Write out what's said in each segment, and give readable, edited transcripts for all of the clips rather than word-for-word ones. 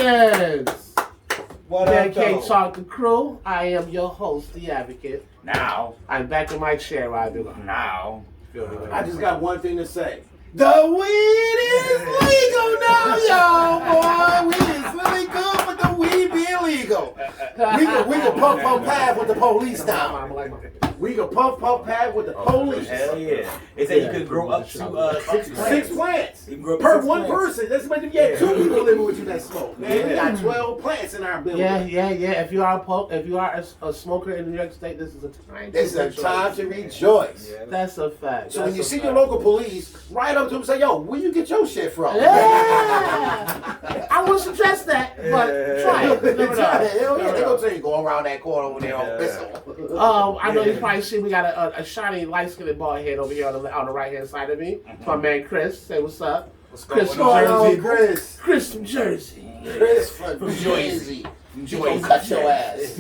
Congratulations! What up, K Talk the Crew. I am your host, the Advocate. Now. I'm back in my chair, Robbie. Now. I just got one thing to say. The weed is legal now, y'all, boy. Weed is really good, but the weed be illegal. We can puff pad with the police now. We can puff pad with the police. Hell yeah. They say you could grow up to 6 plants. You can grow up Per to one 6 plants. person. That's what you get. 2 people living with you that smoke. Man, we got 12 plants in our building. Yeah. If you are a smoker in New York State, this is a time. This is a time to rejoice. Yeah. That's a fact. So when you see your local police, ride up to them and say, "Yo, where you get your shit from?" Yeah. I wouldn't suggest that, but try it. You never know. Hell yeah, they gonna tell you go around that corner over there on pistol. I know you probably see we got a shiny light-skinned bald head over here on the right-hand side of me. It's my man Chris. Say what's up. What's going on, Chris? Chris from Jersey. Chris from Jersey. You gonna cut your ass.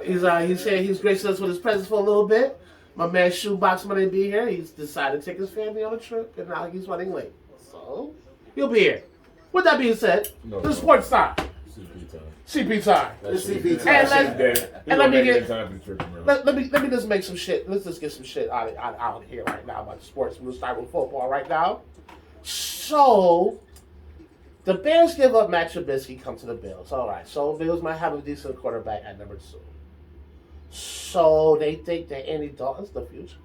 He's gracing us with his presence for a little bit. My man Shoebox Money be here. He's decided to take his family on a trip, and now he's running late. So he'll be here. With that being said, the sports time. CP time. Let me just make some shit. Let's just get some shit out here right now about the sports. We'll start with football right now. So the Bears give up Matt Trubisky, come to the Bills. All right. So Bills might have a decent quarterback at number 2. So they think that Andy Dalton's the future.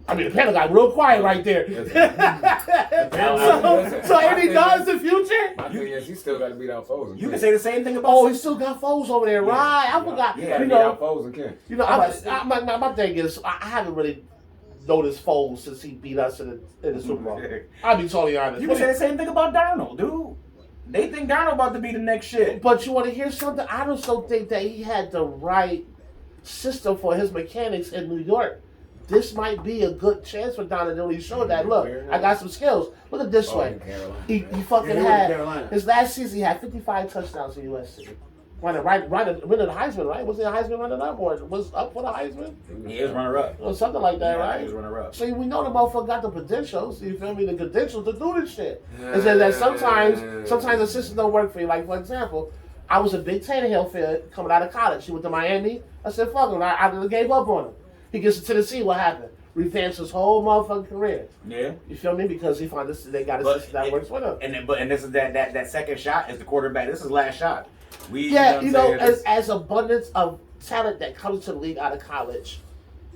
I mean, the panel got real quiet right there. so Andy Dalton's the future? My thing is, he still got to beat out Foles. You can say the same thing about. Oh, he still got Foles over there, right? I forgot. Yeah, beat out Foles and Ken. You know, my thing is, I haven't really noticed Foles since he beat us in the Super Bowl. I'll be totally honest. You can say the same thing about Darnold, dude. They think Darnold about to be the next shit. But you want to hear something? I just don't think that he had the right system for his mechanics in New York. This might be a good chance for Darnold. He showed that. Look, I got some skills. Look at this way. He fucking had his last season. He had 55 touchdowns in USC. Winning the Heisman, right? Was he a Heisman running up or was up for the Heisman? He is runner up. Or something like that, right? He was runner up. So we know the motherfucker got the potentials. You feel me? The credentials to do this shit. And said that sometimes the system don't work for you. Like for example, I was a big Tannehill fan coming out of college. He went to Miami. I said, fuck him. I gave up on him. He gets to Tennessee. What happened? Revamps his whole motherfucking career. Yeah. You feel me? Because he found this. They got a system that works with him. And this is that second shot is the quarterback. This is last shot. As abundance of talent that comes to the league out of college,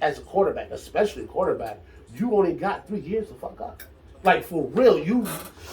as a quarterback, especially a quarterback, you only got 3 years to fuck up. Like for real,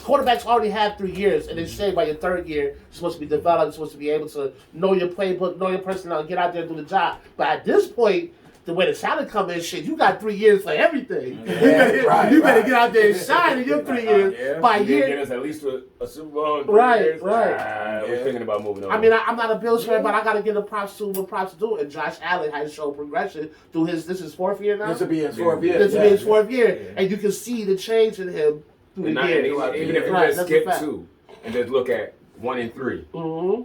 quarterbacks already have 3 years, and then say by your 3rd year, you're supposed to be developed, you're supposed to be able to know your playbook, know your personnel, get out there and do the job. But at this point, the way the talent come in, shit, you got 3 years for everything. Yeah, you better get out there and shine in your 3 years. By year, get us at least a Super Bowl in 3 right, years. right. We're thinking about moving on. I mean, I'm not a Bills fan, but I got to give the props to what props to do. And Josh Allen has shown progression through this is 4th year now? This will be his 4th year. This will be his 4th year. And you can see the change in him through the years. Even if you just skip 2 and just look at 1 and 3. Mm-hmm.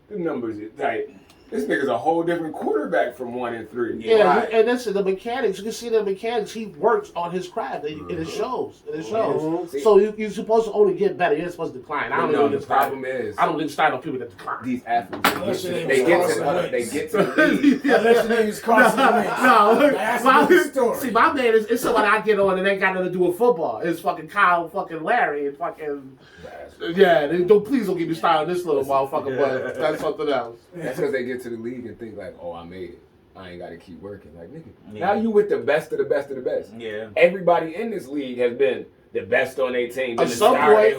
The numbers, like, this nigga's a whole different quarterback from 1 and 3. Yeah, right. And that's the mechanics. You can see the mechanics. He works on his craft. And it shows. And it shows. Mm-hmm. So you're supposed to only get better. You're not supposed to decline. I don't the problem is, I don't think start on people that decline. these athletes, they get to the league. Unless your name is Carson Wentz. See, my man is somebody I get on and ain't got nothing to do with football. It's fucking Kyle, fucking Larry, and fucking please don't get me started on this little motherfucker. But that's something else. That's because they get to the league and think like, oh, I made it. I ain't got to keep working. Like, nigga, now you with the best of the best of the best. Yeah. Everybody in this league has been the best on their team. At some point,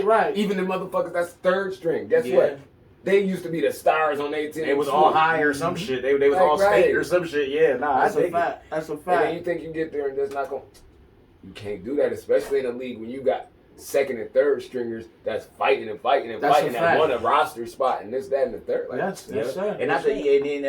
right. Even the motherfuckers that's 3rd string. Guess what? They used to be the stars on their team. They was all high or some shit. They was all state or some shit. Yeah, that's a fact. That's a fact. And then you think you get there and that's not going. You can't do that, especially in a league when you got 2nd and 3rd stringers that's fighting that won a roster spot and this, that, and the 3rd. Like, yes, sir. And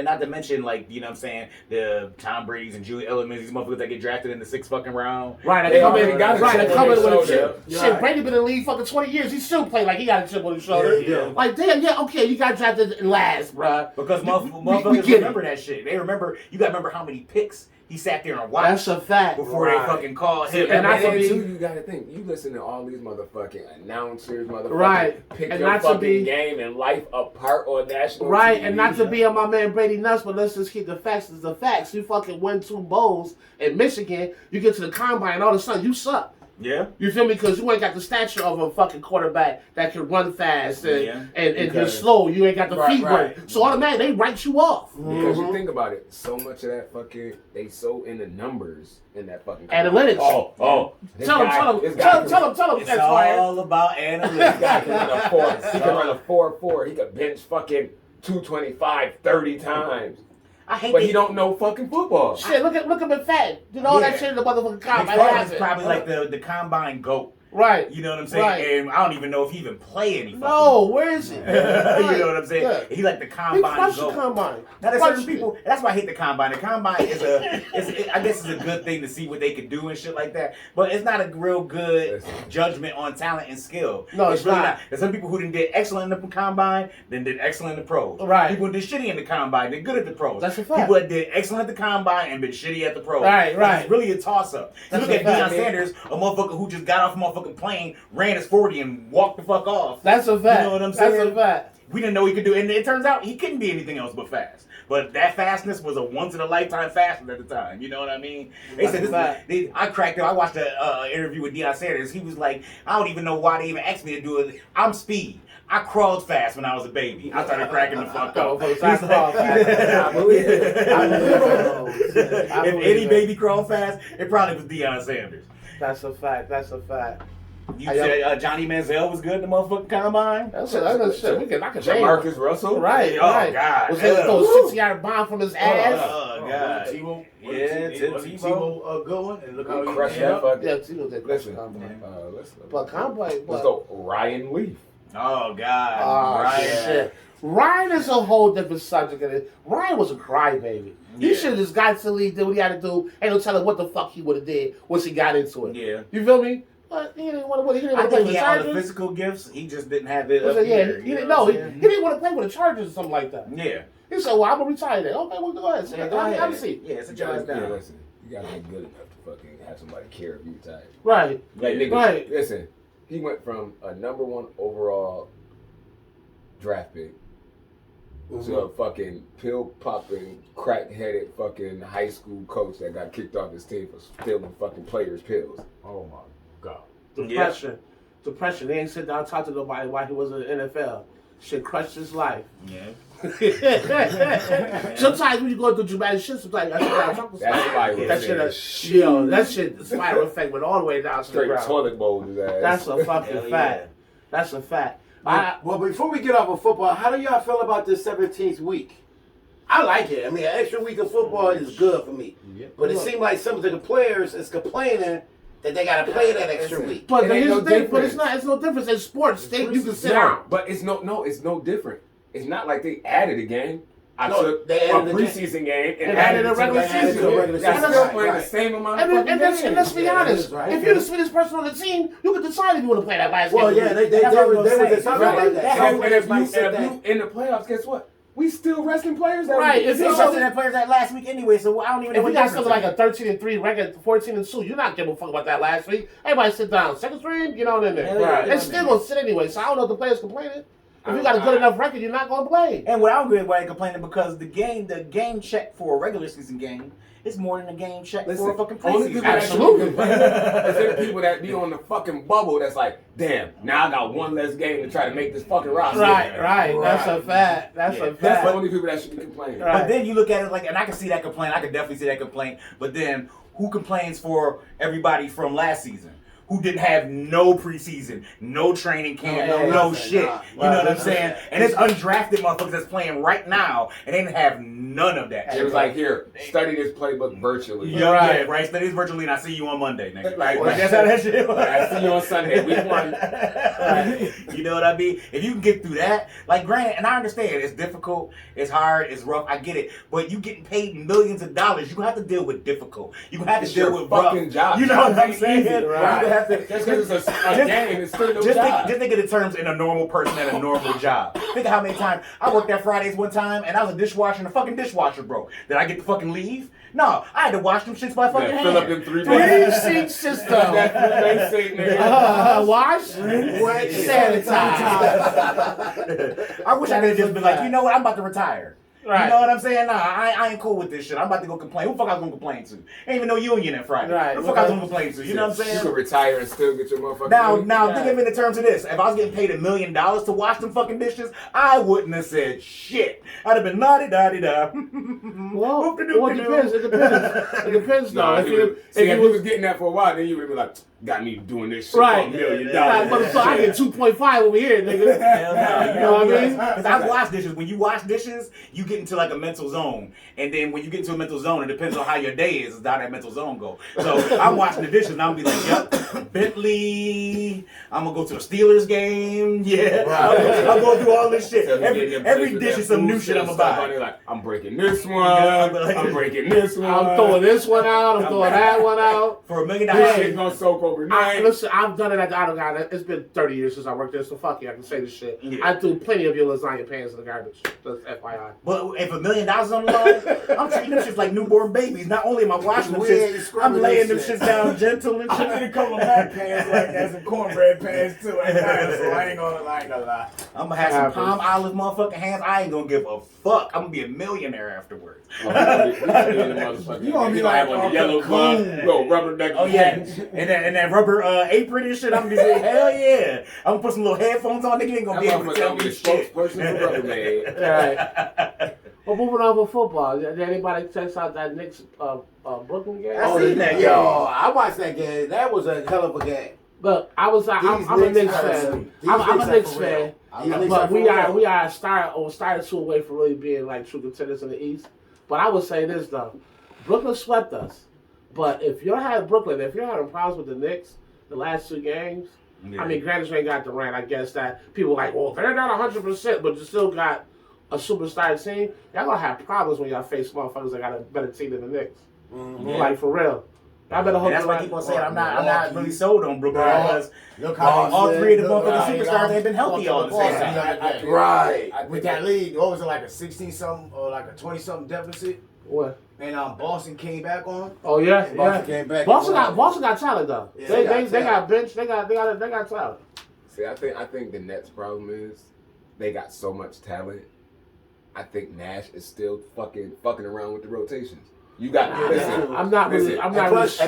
not to mention, like, you know what I'm saying, the Tom Brady's and Julian Edelman's, these motherfuckers that get drafted in the 6th fucking round. Right, they come in with a chip. Shit, Brady been in the league fucking 20 years. He still play like he got a chip on his shoulder. Yeah. Like, damn, okay, you got drafted in last, bruh. Because motherfuckers remember that shit. They remember, you got to remember how many picks He sat there and watched. That's a fact. Before they fucking called him. And not to be, you gotta think, you listen to all these motherfucking announcers, pick and your not fucking to be, game and life apart on national right, TV. and not to be on my man Brady Nuts, but let's just keep the facts as the facts. You fucking win 2 bowls in Michigan, you get to the combine, and all of a sudden you suck. Yeah. You feel me? Because you ain't got the stature of a fucking quarterback that can run fast and you're slow. You ain't got the feet work. So automatically, they write you off. Because you think about it, so much of that fucking, they so in the numbers in that fucking analytics. Tell him. It's all about analytics. He can run a 4.4. He could bench fucking 225 30 times. But he don't know fucking football. Shit, look at McFadden. You know all that shit in the motherfucking combine. McFadden's probably like the combine GOAT. Right. You know what I'm saying? Right. And I don't even know if he even play any fucking. No, where is he? You know what I'm saying? Yeah. He like the combine. He crushed the combine. Now there's certain people. That's why I hate the combine. The combine is I guess it's a good thing to see what they can do and shit like that. But it's not a real good judgment on talent and skill. No, it's really not. There's some people who did excellent in the combine, then did excellent in the pros. Right. People who did shitty in the combine, did good at the pros. That's a fact. People that did excellent at the combine and been shitty at the pros. Right. It's really a toss up. You look at Deion Sanders, a motherfucker who just got off a motherfucking plane, ran his 40 and walked the fuck off. That's a fact. You know what I'm saying? That's a fact. We didn't know he could do it. And it turns out he couldn't be anything else but fast. But that fastness was a once-in-a-lifetime fastness at the time. You know what I mean? They said this. I cracked up. I watched an interview with Deion Sanders. He was like, I don't even know why they even asked me to do it. I'm speed. I crawled fast when I was a baby. I started cracking the fuck up. I believe it. If any baby crawled fast, it probably was Deion Sanders. That's a fact. You said Johnny Manziel was good in the motherfucking combine? That's shit. I can name Marcus Russell? Right. Oh, God. Was able to throw a 6-yard bomb from his ass? Oh, God. Tebow. Tebow a good one. And look how he crushed that fucking. Yeah, Tebow did crush the combine. But combine. Let's go Ryan Leaf. Oh, God. Oh, Ryan. shit. Ryan is a whole different subject. Ryan was a crybaby. He should have just got to the league, did what he had to do, and no telling what the fuck he would have did once he got into it. Yeah. You feel me? But he didn't want to. He didn't want to play with the had all Chargers. the physical gifts. He just didn't have it. He didn't want to play with the Chargers or something like that. Yeah. He said, "Well, I'm gonna retire then." Okay, well, go ahead. Yeah, go ahead. Have a seat. Yeah, it's a job down. Listen, you gotta be good enough to fucking have somebody care if you retire. Right. Like, nigga, right. Listen, he went from a #1 overall draft pick to a fucking pill-popping, crack-headed fucking high school coach that got kicked off his team for stealing fucking players' pills. Oh my God. Depression. They ain't sit down and talk to nobody while he was in the NFL. Shit crushed his life. Yeah. Sometimes when you go through dramatic shit, sometimes that shit, the spiral effect went all the way down to the ground. Straight toilet bowl his ass. That's a fucking fact. That's a fact. Well, before we get off of football, how do y'all feel about this 17th week? I like it. I mean, an extra week of football is good for me. Yeah. But it seems like some of the players is complaining that they got to play that extra week. But here's the thing. But it's no difference in sports. You can sit down. But it's no different. It's not like they added a game. I took they a added preseason game and added a regular season. They're still playing the same amount of fucking games. And let's be honest. If you're the sweetest person on the team, you can decide if you want to play that last game. Well, yeah, they were deciding like that. And if you in the playoffs, guess what? We still resting players that right. If you're resting that players that last week anyway, so I don't even know if what you got something like a 13-3 record, 14-2, you're not giving a fuck about that last week. Everybody sit down. Second string, get on in there. Right. It's still going to sit anyway, so I don't know if the players complaining. If you got a good enough record, you're not going to play. And what I don't agree with everybody complaining because the game check for a regular season game is more than a game check for a fucking preseason. Absolutely. Is there people that be on the fucking bubble that's like, damn, now I got one less game to try to make this fucking roster. Right. That's a fact. That's a fact. That's the only people that should be complaining. Right. But then you look at it like, and I can see that complaint. I can definitely see that complaint. But then who complains for everybody from last season? Who didn't have no preseason, no training camp, no shit. You know what I'm saying? And it's undrafted motherfuckers that's playing right now, and they didn't have none of that. It was like, here, study this playbook virtually. Yeah, right. Study this virtually, and I see you on Monday, nigga. Like that's how that shit was. I see you on Sunday. Week 1. You know what I mean? If you can get through that, like granted, and I understand it's difficult, it's hard, it's rough. I get it, but you getting paid millions of dollars. You have to deal with difficult. You have to deal with fucking rough. job. You know what I'm saying? Easy, right? Just because it's a game, it's still no job. Just think of the terms in a normal person at a normal job. Think of how many times I worked at Fridays one time, and I was a dishwasher, and the fucking dishwasher broke. Did I get to fucking leave? No, I had to wash them shits by fucking hand. Fill up them 3 Three buckets. seat system. That's they say, nigga. Wash, Wet, sanitize. I wish I could have just been like, you know what, I'm about to retire. Right. You know what I'm saying? Nah, I ain't cool with this shit. I'm about to go complain. Who the fuck I was gonna complain to? Ain't even no union at Friday. Right. Who the fuck I was gonna complain to? You know what I'm You saying? could retire and still get your motherfucking Now, money. think of it in terms of this. If I was getting paid $1 million to wash them fucking dishes, I wouldn't have said shit. I'd have been la-di-da-di-da. Well, it depends. It depends, though. Nah, If if you you was getting that for a while, then you would have been like, got me doing this shit right, for $1 million. Right, but so I get 2.5 over here, nigga. Hell no, You know what I mean? Because I wash dishes. When you wash dishes, you get into like a mental zone. And then when you get into a mental zone, it depends on how your day is how that mental zone go. So I'm washing the dishes and I'm gonna be like, yep, Bentley. I'm gonna go to a Steelers game. Yeah, Right. I'm going through all this shit. So Every dish is some new shit I'm gonna buy. Like, I'm breaking this one. Yeah, I'm breaking this one. I'm throwing this one out. I'm throwing that one out. For $1 million. This shit gonna soak overnight. Listen, I've done it at the Auto Guy. It's been 30 years since I worked there, so fuck you. I can say this shit. Yeah. I threw plenty of your lasagna pans in the garbage. Just FYI. But if $1 million on the line, I'm treating them shits like newborn babies. Not only am I washing them We ain't shits, I'm scrubbing laying them them shit. shits down gentle and I shit. need a couple of Mac pans like that, some cornbread pans too. At night, so I ain't gonna lie. I'm gonna have some palm olive motherfucking hands. I ain't gonna give a fuck. I'm gonna be a millionaire afterwards. You gonna be like on the yellow glove, little rubber ducky. Oh yeah, and that rubber apron and shit. I'm gonna be like, hell yeah. I'm gonna put some little headphones on. Nigga ain't gonna be able to tell me shit. Spokesperson for Rubbermaid. Right. Well, moving on to football. Did anybody check out that Knicks Brooklyn game? I seen that game. Yo, I watched that game. That was a hell of a game. Look, I'm a Knicks fan. I'm a Knicks fan. But we are started two away from really being like true contenders in the East. But I would say this though, Brooklyn swept us. But if you're having problems with the Knicks the last 2 games, Yeah. I mean, granted you ain't got Durant. I guess that people are like, well, they're not 100%, but you still got a superstar team. Y'all gonna have problems when y'all face motherfuckers that got a better team than the Knicks. Mm-hmm. Yeah. Like for real. I better hope And that's why I keep on saying I'm not really sold on Brooklyn because Look how all they 3 of the look motherfucking like, superstars have been healthy all the Yeah, same time. Right. With that lead, what was it, like a 16-something or like a 20-something deficit? What? And Boston came back on. Oh yeah, Boston yeah. came back. Boston got talent though. Yeah, They got bench. They got talent. See, I think the Nets' problem is they got so much talent. I think Nash is still fucking around with the rotations. You got listen. I'm not really. And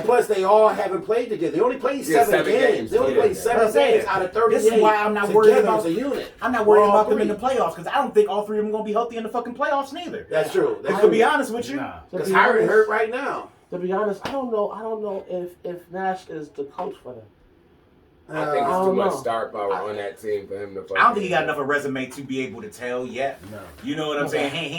plus, they all haven't played together. They only played 7 games. They only played 7 games out of 38. This is why I'm not worried about as a unit. I'm not worried All about them 3. in the playoffs because I don't think all 3 of them gonna be healthy in the fucking playoffs neither. That's true. To be honest with you, Nah. Because Harden hurt right now. To be honest, I don't know if Nash is the coach for them. I think it's I too don't much know. star power on that team for him to. I don't think he got enough of a resume to be able to tell yet. No. You know what I'm saying? He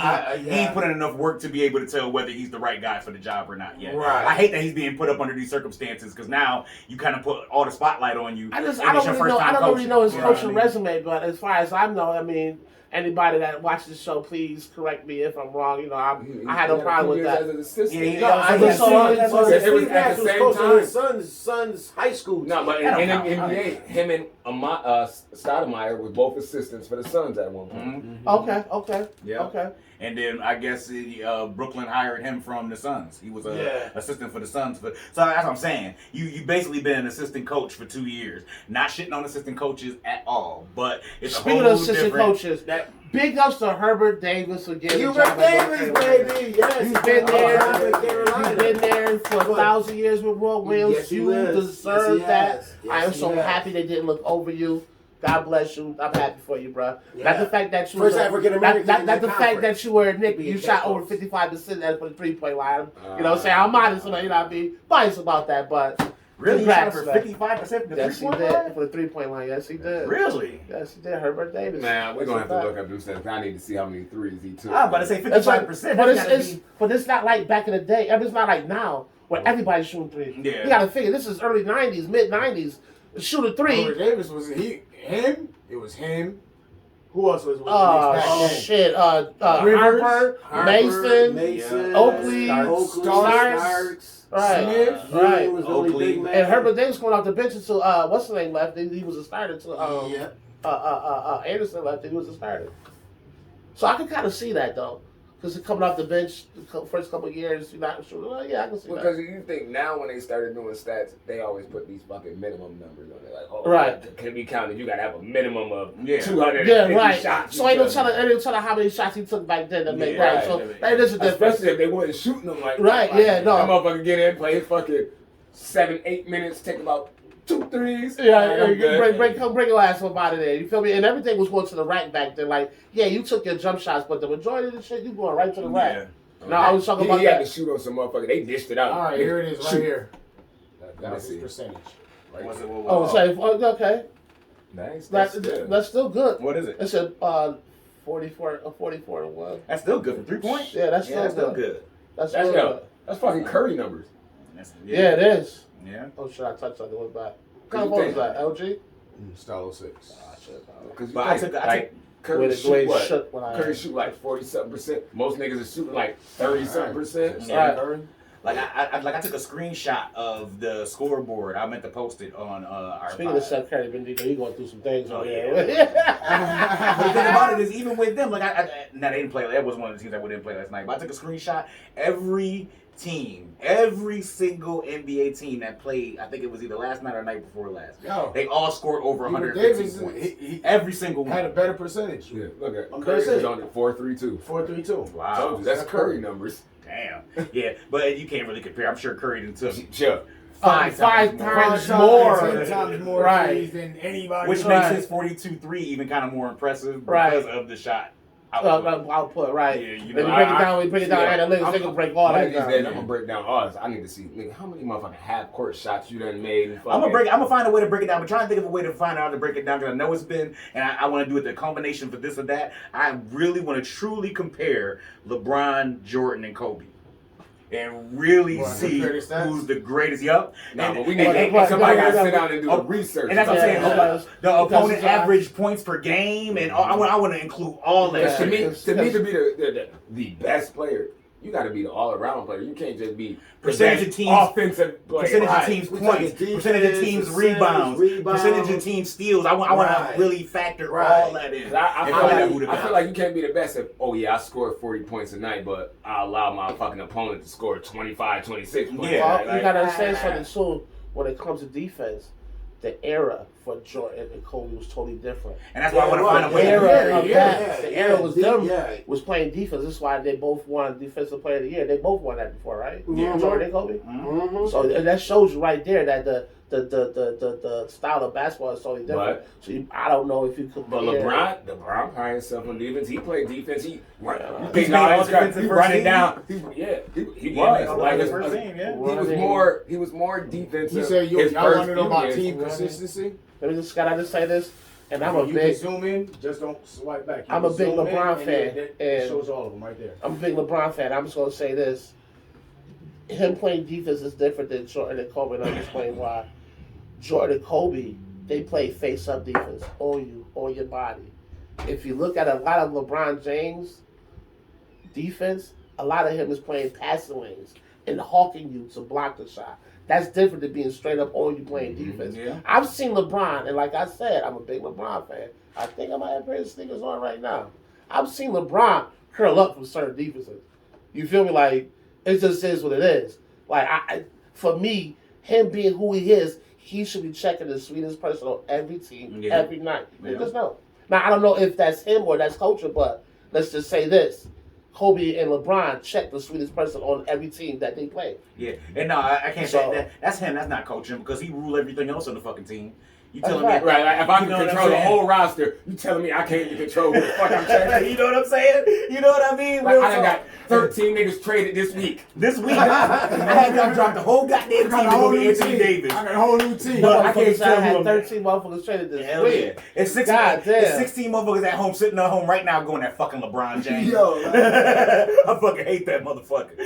ain't put in enough work to be able to tell whether he's the right guy for the job or not yet. Right. I hate that he's being put up under these circumstances because now you kind of put all the spotlight on you. I don't and it's your first time really know his coaching, you know what I coaching mean? resume, but as far as I know, I mean, anybody that watches the show, please correct me if I'm wrong. You know, I had no problem with that. As an assistant. Yeah, No, I just saw saw it. it. So it was Steve at Nash the was same coaching time. his son's high school. No, but That in don't the count. NBA, him and Stoudemire was both assistants for the Suns at one point. Mhm. Okay. Yeah. Okay. And then I guess Brooklyn hired him from the Suns. He was a Yeah. assistant for the Suns. So that's what I'm saying. You basically been an assistant coach for 2 years. Not shitting on assistant coaches at all. But it's Speaking a of whole assistant different. coaches, big ups to Herbert Davis for getting Hubert Davis, baby. Yes. You've been there. You've You've been there for 1,000 years with Roy Williams. Yes, he you has. deserve Yes, he that. has. Yes, I am he so has. happy they didn't look over you. God bless you. I'm happy for you, bro. Yeah. Not the fact that you First were African-American Not in the the fact conference. that you were a Nick. Be You a shot head over coach. 55% at for the 3-point line. You know what I'm saying? I'm modest, you know what I mean? Biased about that, but Really? He shot congrats, for man. 55% from the Yes, he 3-point did line? for the 3-point line. Yes, he did. Really? Yes, he did. Herbert Davis. Man, we're gonna have to That's a look up them stats. I need to see how many threes he took. I was about to say That's like, 55%. but That's gotta it's not like back in the day. It's not like now where everybody's shooting threes. Yeah. You got to figure this is early '90s, mid '90s. Shoot a three. Hubert Davis was him. It was him. Who else was with the Knicks back Oh then? shit! Rivers, Harper, Mason, Mason, Oakley, Starks, right, Smith, right. was the only Oakley. big man. And Herbert Davis going off the bench until what's the name left? He was a starter until Yeah. Anderson left, and he was the starter. So I can kind of see that though, because coming off the bench the first couple of years, you're not sure. Well, yeah, I can see Because that. you think now when they started doing stats, they always put these fucking minimum numbers on it. Like, oh, Right. can be counted. You got to have a minimum of Yeah. 250 Yeah, right. shots. So ain't no telling how many shots he took back then to make Yeah, right. So right. that is a difference. Especially if they wasn't shooting them like Right, like, yeah, no. That motherfucker get in, play fucking 7-8 minutes, take about 2 threes. Yeah, I'm good. bring your ass up out of there. You feel me? And everything was going to the rack back then. Like, yeah, you took your jump shots, but the majority of the shit, you going right to the rack. No, I was talking about he had that. to shoot on some motherfucker. They dished it out. All right, here it is, right Shoot. here. Let That me was his see. percentage. Right What's there. it? Oh, so, okay. Nice. That's That's still good. What is it? It's a 44 to 1. That's still good for 3 points. Yeah, that's still good. good. That's That's still yo. good. That's fucking Curry numbers. Yeah, it is. Yeah. Oh shit, I touched on the one back. What Cause kind of you phone is think- that? LG? Style 06. Ah, shit. Because But I took Curry Way shoot to what? shoot when I- Curry shoot like 40-something%. Most niggas are shooting like 30-something%. Yeah. Right. Like I took a screenshot of the scoreboard. I meant to post it on our. Speaking of Steph Curry, he going through some things Oh, over yeah. there. But the thing about it is, even with them, like now they didn't play. That was one of the teams that we didn't play last night. But I took a screenshot. Every team, every single NBA team that played, I think it was either last night or night before last. Yo. They all scored over Even 150 Davis, points. he Every single one. had a better percentage. Yeah, look at I'm Curry gonna was say. on it 4-3-2. 4-3-2. Wow. Told you, that's Curry numbers. Damn. Yeah, but you can't really compare. I'm sure Curry done took Sure. Five times Ten more. times more Right. threes than anybody. which Right. makes his 42-3 even kind of more impressive Right. because of the shot. output. Output, right. Yeah, you When know, we break it down analytics, they can break all One that of these down. days, I'm gonna break down ours. I need to see, nigga, how many motherfucking half court shots you done made. And I'm gonna find a way to break it down. I'm trying to think of a way to find out how to break it down because I know it's been, and I want to do it the combination for this or that. I really want to truly compare LeBron, Jordan, and Kobe. And really What, see compare the stats? who's the greatest. Yup. Nah, but we and- need and- somebody and- got to sit down and do oh, the research. And that's what I'm saying. Yeah. The opponent Because, average points per game, and I want to include all that. Because shit. to me, to be the best player, you got to be the all-around player. You can't just be the Percentage best of teams- offensive player. Percentage Right. of teams' We points, talking percentage of defense, teams' rebounds, percentage of teams' steals. I want Right. to really factor Right. all that in. 'Cause I and feel find out like, who the I best feel like you can't be the best if, oh yeah, I scored 40 points a night, but I allow my fucking opponent to score 25, 26 points. Yeah. Well, Like, you gotta understand something too. When it comes to defense, the era for Jordan and Kobe was totally different. And that's why I want to find a The way to era compare of it. that, the era was them Yeah. was playing defense. This is why they both won Defensive Player of the Year. They both won that before, right? Yeah. Jordan and Kobe. Mm-hmm. So and that shows you right there that the style of basketball is totally different. But- So I don't know if you could. But LeBron pride himself on defense. He played defense. He He's think made all all defensive he first running team. down. He Yeah, was like his first team, yeah. he was more defensive. He said, his y'all first want to know few about years. team consistency? Let me just say this, and I'm a You big. can zoom in, just don't swipe back. You I'm a can big zoom in, LeBron and fan, It and- shows all of them right there. I'm a big LeBron fan. I'm just gonna say this: him playing defense is different than Jordan and Kobe, and I'll explain why. Jordan and Kobe, they play face-up defense on you, on your body. If you look at a lot of LeBron James defense, a lot of him is playing passing lanes and hawking you to block the shot. That's different than being straight up on you playing defense. Yeah. I've seen LeBron, and like I said, I'm a big LeBron fan. I think I might have a pair of sneakers on right now. I've seen LeBron curl up from certain defenses. You feel me? Like, it just is what it is. Like, for me, him being who he is, he should be checking the sweetest person on every team, Yeah. every night. You Yeah. just know. Now, I don't know if that's him or that's culture, but let's just say this. Kobe and LeBron check the sweetest person on every team that they play. Yeah, and no, I can't So- say that. That's him. That's not coaching because he ruled everything else on the fucking team. You That's telling me? right. Right, like if I You can know what I'm control the saying? whole roster, you telling me I can't even control who the fuck I'm trading? You know what I'm saying? You know what I mean? Like, Real I done talk. got 13 niggas traded this week. This week, I had to drop the whole goddamn team to go get Anthony Davis. I got a whole new team. But I can't Motherfuckers, tell I had who I'm- 13 motherfuckers traded this Hell week. yeah! It's God damn. It's 16 motherfuckers at home sitting at home right now going that fucking LeBron James. Yo, I fucking hate that motherfucker.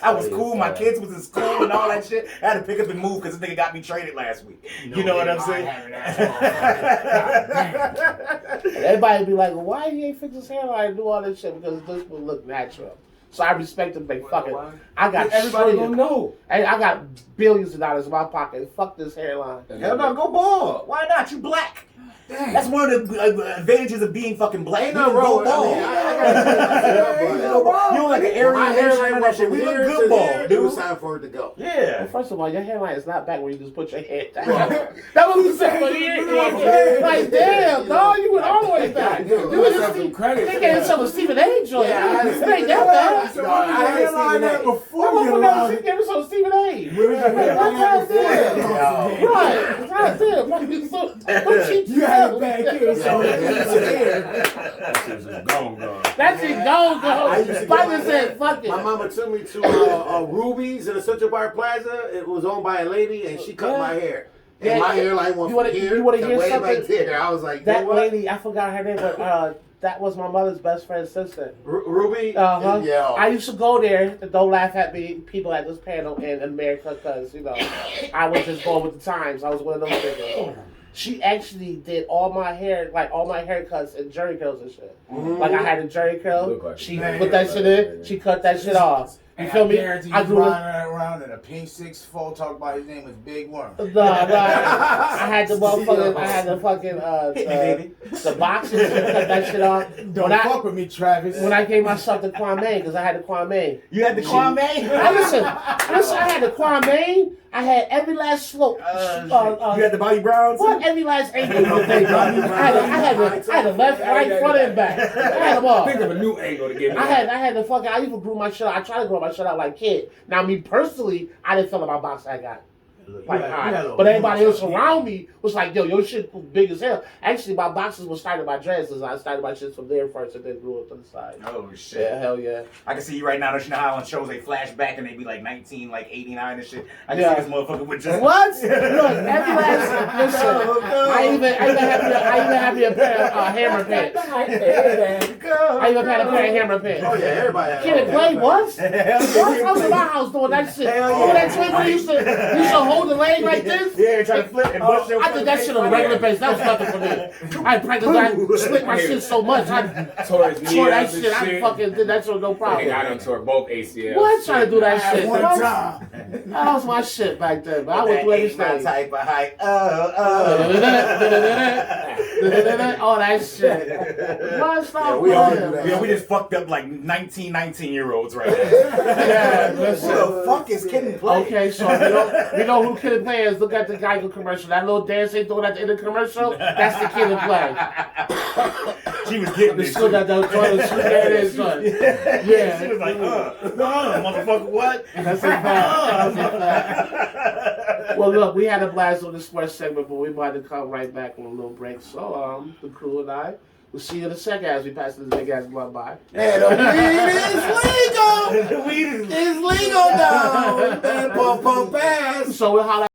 I was funny cool. as My hell. kids was in school and all that shit. I had to pick up and move because this nigga got me traded last week. You know what I'm saying? And everybody be like, well, why he ain't fix his hairline and do all this shit? Because this would look natural. So I respect him, like, fuck it. I got Everybody trillions. gonna know. Hey, I got billions of dollars in my pocket. Fuck this hairline. Hell no, go bald. Why not? You black. Damn. That's one of the advantages of being fucking black. Ain't no wrong. You don't like an area hairline that shit. We look good ball, It dude. was time for it to go. Yeah. Well, first of all, your hairline is not back where you just put your head down. That was the second year. Like, damn, dog, you went all the way back. You was just some credit. they gave some Stephen A. joint. Yeah, It ain't that bad. So why you hairline that before you She allowed it? gave us some Stephen A. Right. God damn. You had a bad kid, so That's it, go. Father said, fuck it. My mama took me to Ruby's in the Central Park Plaza. It was owned by a lady, and she cut my hair. And Yeah. my hairline went from here You wanna to hear way something? back there. I was like, That what? lady, I forgot her name, but that was my mother's best friend's sister. Ruby? Uh-huh. Yeah. I used to go there. Don't laugh at me, people at this panel in America, because, I was just going with the times. I was one of those niggas. She actually did all my hair, like all my haircuts and jerry curls and shit. Mm-hmm. Like I had a jerry curl. Look like She it. put that shit in. She cut that shit off. You And feel I me? guarantee I you grew up. riding around in a pink 6'4", talking about his name is Big Worm. Nah. I had the motherfucking. I had the fucking. Hit me, baby. The boxes. She cut that shit off. Don't fuck with me, Travis. When I gave myself the Kwame, because I had the Kwame. You had the Kwame? Listen, I had the Kwame. I had every last slope. You had the Bobby Browns? What? Every last angle you could think of. I had the left, right, front, and back. I had them all. Think of a new angle to give me. I had the fucking. I even grew my shit out. I tried to grow my shit out like a kid. Now, me personally, I didn't feel about box I got. Like, but everybody else around me was like, yo, your shit was big as hell. Actually, my boxes was started by dresses. I started my shit from there first and then grew up to the side. Oh, shit. Yeah, hell yeah. I can see you right now. Don't you know how on shows they flash back and they be like 1989 and shit? I can Yeah. see this motherfucker with just... What? Look, every last listen. I even have me a pair of hammer pants. I even had a pair of hammer pants. Oh, yeah, everybody had Kid and play what? What? I was in my house doing that shit. Remember that trick where you used to hold the leg like this? Yeah, try to flip and bust your I did that shit on a regular basis. That was nothing for me. I practiced. I split my shit so much. I tore his knee tore that up and shit. I fucking did that shit with no problem. I done tore both ACLs. What? Trying to do that shit? One That time. was my shit back then. But I was doing this my thing. type of height. All that shit. Why stop we all do playing? that. Yeah, we just fucked up like 19-year-olds right now. Yeah, listen. Who the fuck is Kid and Play? Okay, so you know who Kid and Play is. Look at the Geico commercial. That little dance they doing at the end of the commercial. That's the Kid and Play. She was getting The this school shit. that those toilets. There it is, son. Yeah. She was like, motherfucker, what? That's a fact. That's a fact. Well, look, we had a blast on the sports segment, but we're about to come right back on a little break. So, the crew and I will see you in a second as we pass this big ass blunt by. And the weed is legal. The weed is It's legal now. And pump ass. So we'll holler